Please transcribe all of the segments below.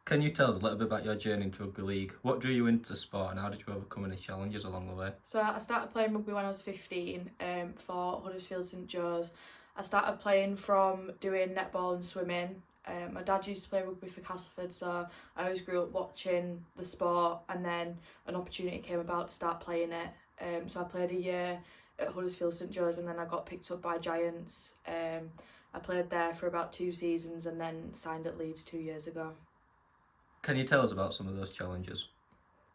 Can you tell us a little bit about your journey into rugby league? What drew you into sport and how did you overcome any challenges along the way? So I started playing rugby when I was 15 for Huddersfield St Joe's. I started playing from doing netball and swimming. My dad used to play rugby for Castleford, so I always grew up watching the sport, and then an opportunity came about to start playing it. So I played a year at Huddersfield St Joe's, and then I got picked up by Giants. I played there for about 2 seasons and then signed at Leeds 2 years ago. Can you tell us about some of those challenges?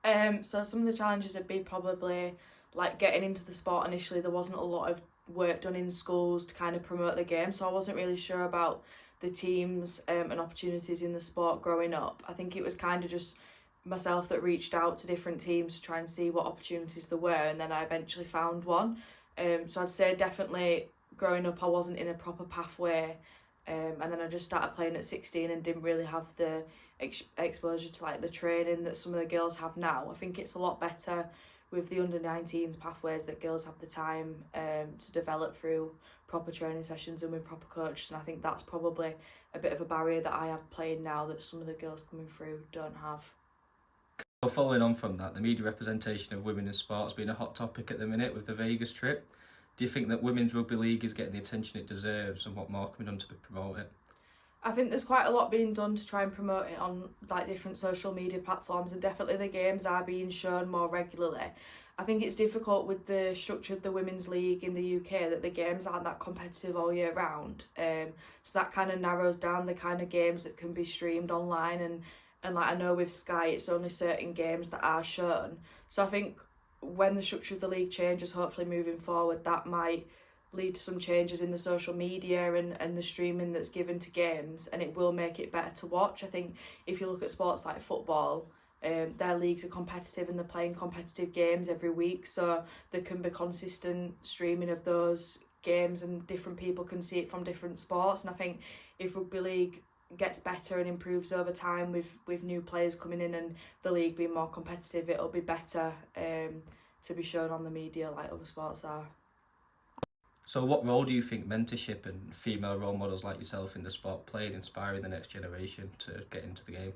So some of the challenges would be probably like getting into the sport initially. There wasn't a lot of work done in schools to kind of promote the game, so I wasn't really sure about the teams and opportunities in the sport growing up. I think it was kind of just myself that reached out to different teams to try and see what opportunities there were, and then I eventually found one. So I'd say definitely growing up I wasn't in a proper pathway, and then I just started playing at 16 and didn't really have the exposure to like the training that some of the girls have now. I think it's a lot better with the under-19s pathways that girls have the time to develop through proper training sessions and with proper coaches, and I think that's probably a bit of a barrier that I have playing now that some of the girls coming through don't have. Well, following on from that, the media representation of women in sport has been a hot topic at the minute with the Vegas trip. Do you think that women's rugby league is getting the attention it deserves, and what more can be done to promote it? I think there's quite a lot being done to try and promote it on like different social media platforms, and definitely the games are being shown more regularly. I think it's difficult with the structure of the women's league in the UK that the games aren't that competitive all year round. So that kind of narrows down the kind of games that can be streamed online, and like I know with Sky it's only certain games that are shown. So I think when the structure of the league changes, hopefully moving forward, that might lead to some changes in the social media and the streaming that's given to games, and it will make it better to watch. I think if you look at sports like football, their leagues are competitive and they're playing competitive games every week, so there can be consistent streaming of those games and different people can see it from different sports. And I think if rugby league gets better and improves over time with new players coming in and the league being more competitive, it'll be better to be shown on the media like other sports are. So what role do you think mentorship and female role models like yourself in the sport play in inspiring the next generation to get into the game?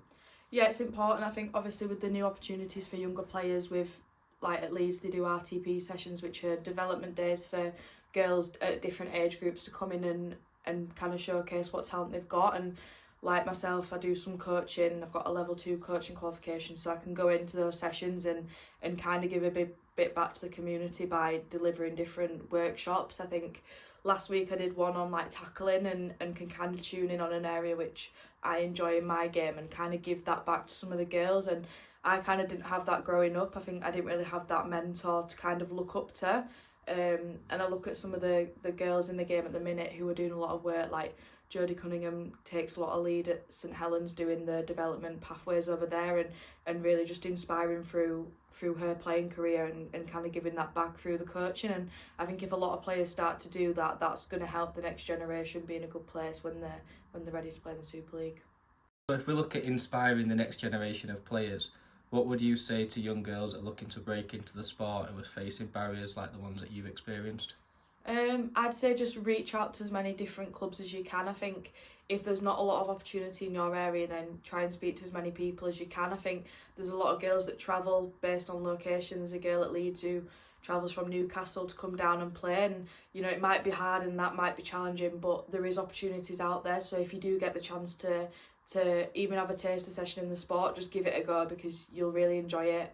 Yeah, it's important. I think obviously with the new opportunities for younger players, with like at Leeds they do RTP sessions, which are development days for girls at different age groups to come in and kind of showcase what talent they've got. And like myself, I do some coaching. I've got a level 2 coaching qualification, so I can go into those sessions and kind of give a bit back to the community by delivering different workshops. I think last week I did one on like tackling and can kind of tune in on an area which I enjoy in my game and kind of give that back to some of the girls. And I kind of didn't have that growing up. I think I didn't really have that mentor to kind of look up to. And I look at some of the girls in the game at the minute who are doing a lot of work, like Jodie Cunningham takes a lot of lead at St Helens doing the development pathways over there, and really just inspiring through her playing career and kind of giving that back through the coaching. And I think if a lot of players start to do that, that's going to help the next generation be in a good place when they're ready to play in the Super League. So if we look at inspiring the next generation of players, what would you say to young girls that are looking to break into the sport and are facing barriers like the ones that you've experienced? I'd say just reach out to as many different clubs as you can. I think if there's not a lot of opportunity in your area, then try and speak to as many people as you can. I think there's a lot of girls that travel based on location. There's a girl at Leeds who travels from Newcastle to come down and play, and you know it might be hard and that might be challenging, but there is opportunities out there. So if you do get the chance to even have a taster session in the sport, just give it a go because you'll really enjoy it.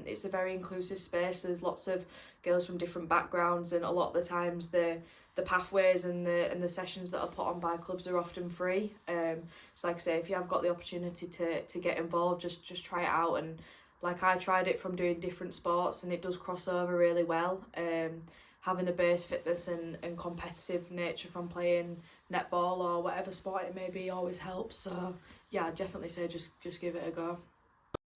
It's a very inclusive space. There's lots of girls from different backgrounds, and a lot of the times the pathways and the sessions that are put on by clubs are often free. So like I say, if you have got the opportunity to get involved, just try it out. And like I tried it from doing different sports, and it does cross over really well. Having a base fitness and competitive nature from playing netball or whatever sport it may be always helps. So yeah, I'd definitely say just give it a go.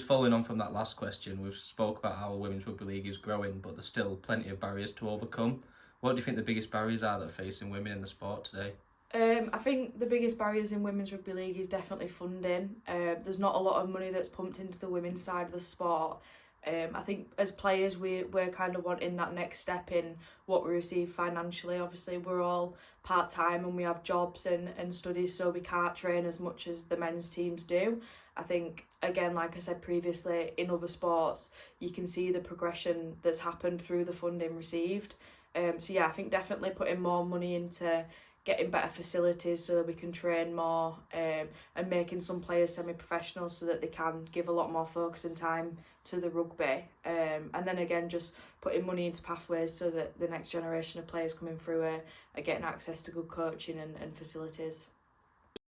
Following on from that last question, we've spoke about how women's rugby league is growing, but there's still plenty of barriers to overcome. What do you think the biggest barriers are that are facing women in the sport today? I think the biggest barriers in women's rugby league is definitely funding. There's not a lot of money that's pumped into the women's side of the sport. I think as players we're kind of wanting that next step in what we receive financially. Obviously we're all part-time and we have jobs and studies, so we can't train as much as the men's teams do. I think, again, like I said previously, in other sports, you can see the progression that's happened through the funding received. So yeah, I think definitely putting more money into getting better facilities so that we can train more, and making some players semi-professional so that they can give a lot more focus and time to the rugby. And then again, just putting money into pathways so that the next generation of players coming through are getting access to good coaching and facilities.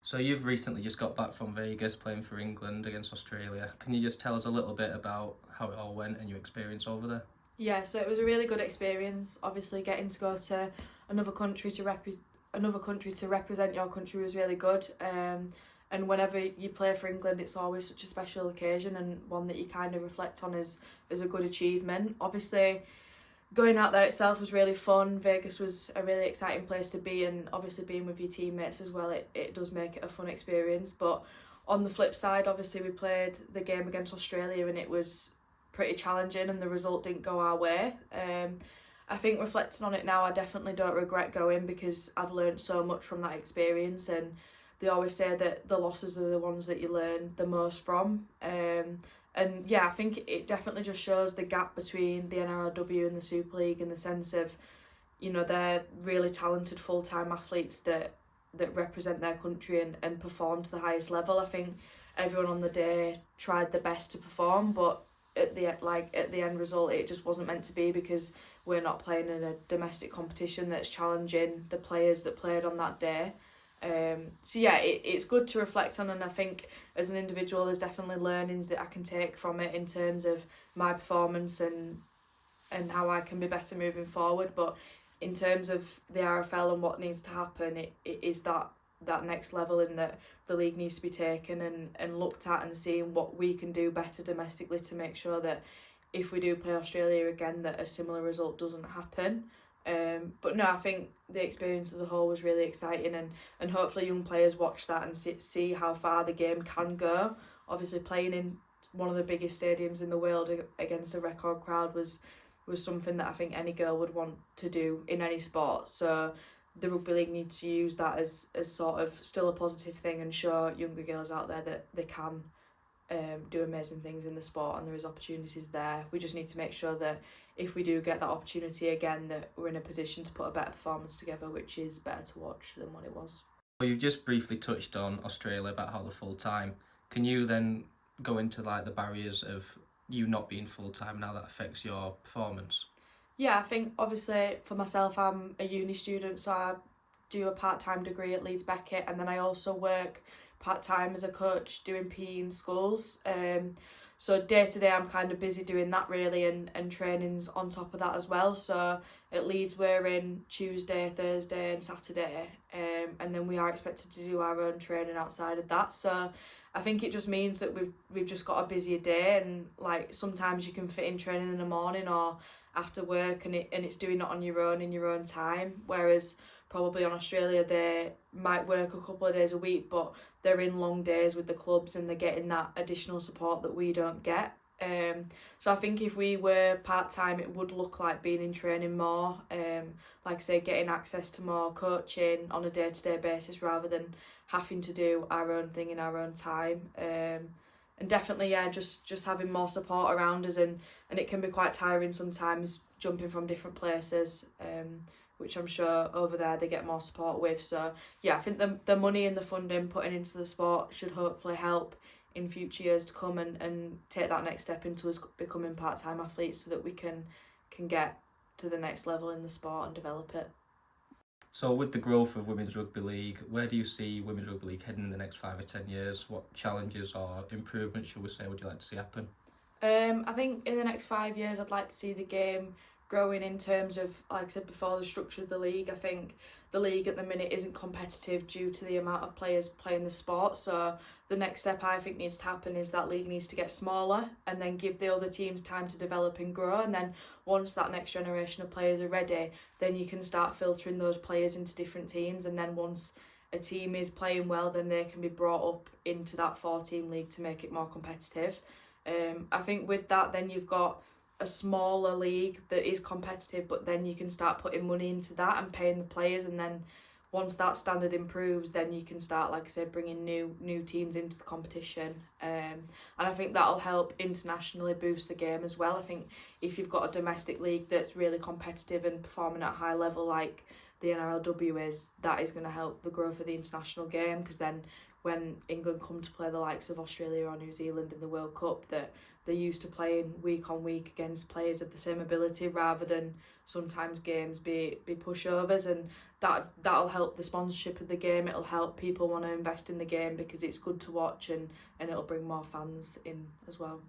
So you've recently just got back from Vegas playing for England against Australia. Can you just tell us a little bit about how it all went and your experience over there? Yeah, so it was a really good experience. Obviously, getting to go to another country to represent your country was really good. And whenever you play for England, it's always such a special occasion and one that you kind of reflect on as a good achievement. Obviously, going out there itself was really fun. Vegas was a really exciting place to be, and obviously being with your teammates as well, it does make it a fun experience. But on the flip side, obviously we played the game against Australia and it was pretty challenging and the result didn't go our way. I think reflecting on it now, I definitely don't regret going because I've learned so much from that experience, and they always say that the losses are the ones that you learn the most from. And yeah, I think it definitely just shows the gap between the NRLW and the Super League in the sense of, you know, they're really talented full-time athletes that represent their country and perform to the highest level. I think everyone on the day tried their best to perform, but at the end result, it just wasn't meant to be because we're not playing in a domestic competition that's challenging the players that played on that day. So yeah, it's good to reflect on, and I think as an individual there's definitely learnings that I can take from it in terms of my performance and how I can be better moving forward. But in terms of the RFL and what needs to happen, it is that next level in that the league needs to be taken and looked at and seeing what we can do better domestically to make sure that if we do play Australia again that a similar result doesn't happen. But no, I think the experience as a whole was really exciting, and hopefully young players watch that and see how far the game can go. Obviously playing in one of the biggest stadiums in the world against a record crowd was something that I think any girl would want to do in any sport. So the Rugby League needs to use that as sort of still a positive thing and show younger girls out there that they can do amazing things in the sport and there is opportunities there. We just need to make sure that if we do get that opportunity again, that we're in a position to put a better performance together, which is better to watch than what it was. Well, you've just briefly touched on Australia about how they're full-time. Can you then go into like the barriers of you not being full-time and how that affects your performance? Yeah, I think obviously for myself, I'm a uni student, so I do a part-time degree at Leeds Beckett, and then I also work part-time as a coach doing PE in schools. So day to day I'm kind of busy doing that really, and trainings on top of that as well. So at Leeds we're in Tuesday, Thursday and Saturday, and then we are expected to do our own training outside of that. So I think it just means that we've just got a busier day, and like sometimes you can fit in training in the morning or after work, and it's doing it on your own in your own time, whereas probably on Australia they might work a couple of days a week, but they're in long days with the clubs and they're getting that additional support that we don't get. So I think if we were part-time it would look like being in training more, like I say, getting access to more coaching on a day-to-day basis rather than having to do our own thing in our own time. And definitely, yeah, just having more support around us, and it can be quite tiring sometimes jumping from different places, which I'm sure over there they get more support with. So yeah, I think the money and the funding putting into the sport should hopefully help in future years to come and take that next step into us becoming part-time athletes so that we can get to the next level in the sport and develop it. So with the growth of Women's Rugby League, where do you see Women's Rugby League heading in the next 5 or 10 years? What challenges or improvements, shall we say, would you like to see happen? I think in the next 5 years I'd like to see the game growing in terms of, like I said before, the structure of the league. I think the league at the minute isn't competitive due to the amount of players playing the sport. So the next step I think needs to happen is that league needs to get smaller and then give the other teams time to develop and grow. And then once that next generation of players are ready, then you can start filtering those players into different teams. And then once a team is playing well, then they can be brought up into that 4-team league to make it more competitive. I think with that, then you've got a smaller league that is competitive, but then you can start putting money into that and paying the players, and then once that standard improves, then you can start, like I said, bringing new teams into the competition, and I think that'll help internationally boost the game as well. I think if you've got a domestic league that's really competitive and performing at a high level like the NRLW is, that is going to help the growth of the international game, because then when England come to play the likes of Australia or New Zealand in the World Cup, that they're used to playing week on week against players of the same ability, rather than sometimes games be pushovers, and that'll help the sponsorship of the game. It'll help people want to invest in the game because it's good to watch, and it'll bring more fans in as well.